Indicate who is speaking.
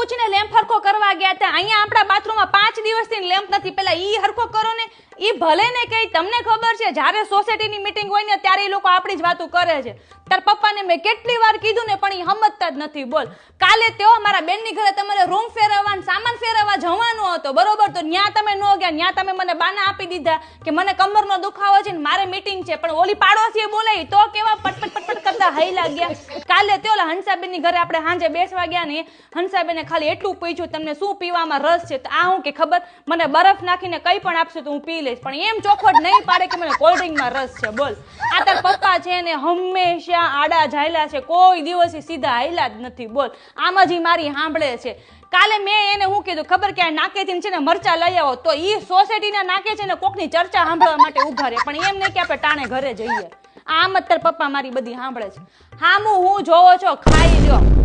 Speaker 1: પૂછીને લેમ્પ હરખો કરવા ગયા હતા. અહીંયા આપણા બાથરૂમમાં 5 દિવસથી લેમ્પ નથી. પેલા ઈ હરખો કરો ને. ઈ ભલે ને કઈ તમને ખબર છે જ્યારે સોસાયટીની મીટિંગ હોય ને ત્યારે એ લોકો આપણી જ વાતો કરે છે. તાર પપ્પાને મેં કેટલી વાર કીધું ને પણ ઈ સમજતા જ નથી. બોલ કાલે તેઓ મારા બેનની ઘરે તમારે રૂમ ફેરવવા સામાન ફેરવવા જવાનો હતો બરોબર, તો ન્યા તમે ન ગયા. ન્યા તમે મને બાના આપી દીધા કે મને કમરનો દુખાવો છે ને મારે મીટિંગ છે. પણ ઓલી પાડોશીએ બોલાવી તો કેવા પટપટ પટપટ કરતા હૈલા ગયા. કાલે તે ઓલા હંસાબેનની ઘરે આપણે સાંજે બેસવા ગયા ને હંસાબેને ખાલી એટલું પૂછ્યું તમને શું પીવામાં રસ છે. તો આ હું કે ખબર મને બરફ નાખીને કઈ પણ આપશે તો હું પી લઈશ, પણ એમ ચોખવટ નહીં પાડે કે મને કોલ્ડ ડ્રિંકમાં રસ છે. બોલ આ તાર પપ્પા છે ને હંમેશા આડા જાયલા છે, કોઈ દિવસ સીધા હાયલા જ નથી. બોલ આમ જ મારી સાંભળે છે. કાલે મેં એને શું કીધું ખબર કે આ નાકેથી છે ને મરચા લઈ આવો, તો ઈ સોસાયટીના નાકે છે ને કોકની ચર્ચા સાંભળવા માટે ઉભા રહે, પણ એમ નહીં કે આપણે ટાણે ઘરે જઈએ. આમ જ તાર પપ્પા મારી બધી સાંભળે છે. હામું હું જોવો છો ખાઈ લ્યો.